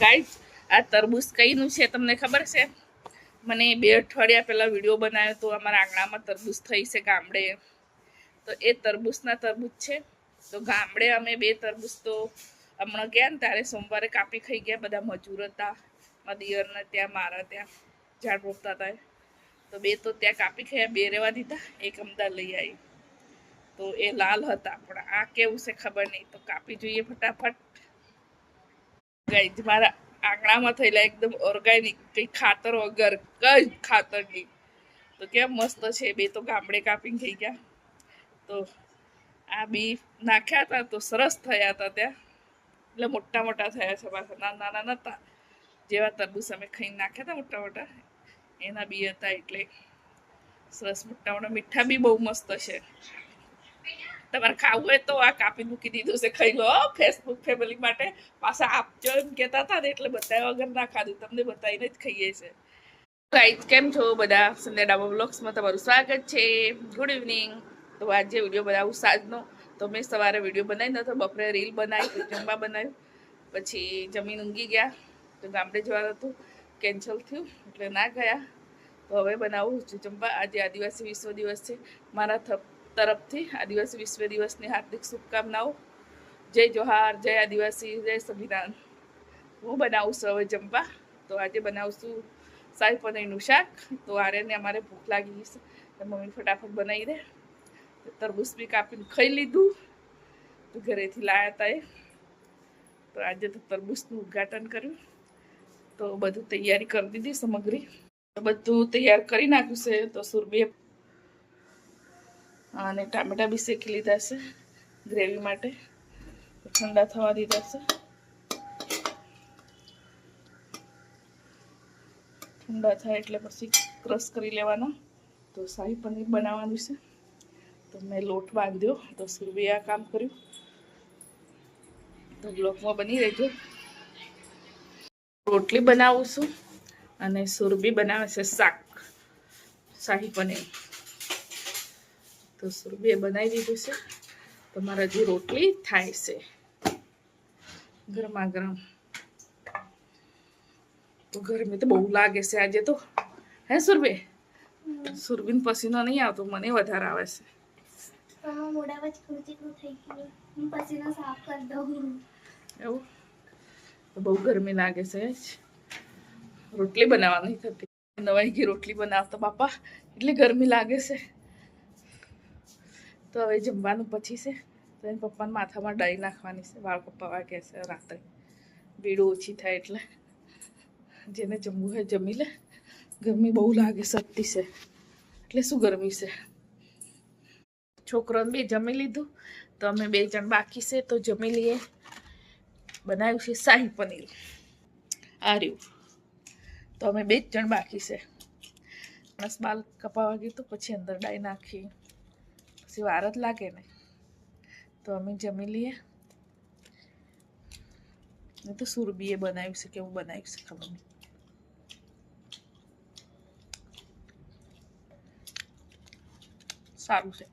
Guys આ તરબૂચ કઈનું છે તમને ખબર છે? મને 2 અઠવાડિયા પહેલાં વિડીયો બનાવ્યો તો અમારા આંગણામાં તરબૂચ થઈ છે ગામડે. તો એ તરબૂચના તરબૂચ છે. તો ગામડે અમે 2 તરબૂચ તો હમણાં ગયા ને ત્યારે સોમવારે કાપી ખાઈ ગયા. બધા મજૂર હતા મારા દિયરના ત્યાં, મારા ત્યાં ઝાડ રોપતા હતા. તો 2 તો ત્યાં કાપી ખાયા, 2 રહેવા દીધા, એક અમદાવાદ લઈ આવી. તો એ લાલ હતા, પણ આ કેવું છે ખબર નહીં. તો કાપી જોઈએ ફટાફટ. ગાઈસ મારા આંગણામાં થયેલા એકદમ ઓર્ગેનિક, કંઈ ખાતર વગર, કઈ ખાતર નહીં. તો કેમ મસ્ત છે. 2 તો ગામડે કાપીને થઈ ગયા. તો આ બી નાખ્યા હતા તો સરસ થયા હતા ત્યાં, એટલે મોટા મોટા થયા છે. પાછા નાના નાના નહોતા, જેવા તરબૂચ અમે ખાઈને નાખ્યા હતા મોટા મોટા એના બી હતા. એટલે સરસ મોટા મોટા, મીઠા બી બહુ મસ્ત છે. તમારે ખાવું હોય તો આ કાપી મૂકી દીધું છે, ખાઈ લો. ફેસબુક ફેમિલી માટે પાછા આપજો એમ કહેતા હતા ને, એટલે બતાવ્યા વગર ના ખાધું, તમને બતાવીને જ ખાઈએ છે. ગાઈસ કેમ છો બધા? સંધ્યા ડાબા બ્લોગ્સમાં તમારું સ્વાગત છે. Good evening. તો આજે વિડીયો બનાવું સાંજનો. તો મેં સવારે વિડીયો બનાવી નતો, બપોરે રીલ બનાવી, જમવા બનાવ્યું, પછી જમીન ઊંઘી ગયા. તો ગામડે જવાનું હતું, કેન્સલ થયું એટલે ના ગયા. તો હવે બનાવું છું જમવા. આજે આદિવાસી વિશ્વ દિવસ છે. મારા તરફથી આદિવાસી વિશ્વ દિવસની હાર્દિક શુભકામનાઓ. જય જોહાર, જય આદિવાસી, જય સંવિધાન. હું બનાવું છું હવે જમવા. તો આજે બનાવશું શાહી પનીરનું શાક. તો આર્યને અમારે ભૂખ લાગી છે તો મમ્મી ફટાફટ બનાવી દે. તરબૂચ બી કાપીને ખાઈ લીધું, તો ઘરેથી લાવ્યા હતા એ. તો આજે તો તરબૂચનું ઉદ્ઘાટન કર્યું. તો બધું તૈયારી કરી દીધી, સામગ્રી બધું તૈયાર કરી નાખ્યું છે. તો સુરબી અને ટામેટા બી શેકી લીધા છે ગ્રેવી માટે. ઠંડા થવા દીધા છે. ઠંડા થાય એટલે પછી ક્રશ કરી લેવાના. તો શાહી પનીર બનાવવાનું છે. તો મેં લોટ બાંધ્યો. તો સુરભીએ આ કામ કર્યું. તો બ્લોગમાં બની રહેજો. રોટલી બનાવું છું અને સુરભી બનાવે છે શાક, શાહી પનીર. તો સુરભીએ બનાવી દીધું છે. તમારા જે રોટલી થાય છે ગરમા ગરમ. તો ગરમી તો બહુ લાગે છે આજે તો. હે સુરભી? સુરભીને પસીનો નહીં આવતો, મને વધારે આવે છે. એવું તો બહુ ગરમી લાગે છે. રોટલી બનાવવાની થતી, નવાઈ ગઈ રોટલી બનાવતા બાપા, એટલી ગરમી લાગે છે. તો હવે જમવાનું પછી છે. તો એને પપ્પાને માથામાં ડાઈ નાખવાની છે, વાળ કપાવા કહે છે રાત્રે, ભીડું ઓછી થાય એટલે. જેને જમવું હોય જમી લે. ગરમી બહુ લાગે, સત્તી છે એટલે શું ગરમી છે. છોકરાને બી જમી લીધું. તો અમે 2 જણ બાકી છે, તો જમી લઈએ. બનાવ્યું છે શાહી પનીર. આ રહ્યું. તો અમે 2 જણ બાકી છે. બસ બાલ કપાવા ગયું તો પછી અંદર ડાઈ નાખી, પછી વાર જ લાગે ને. તો અમે જમી લઈએ. તો સુરભીએ બનાવ્યું છે, કેવું બનાવ્યું છે ખબર નહીં. સારું છે.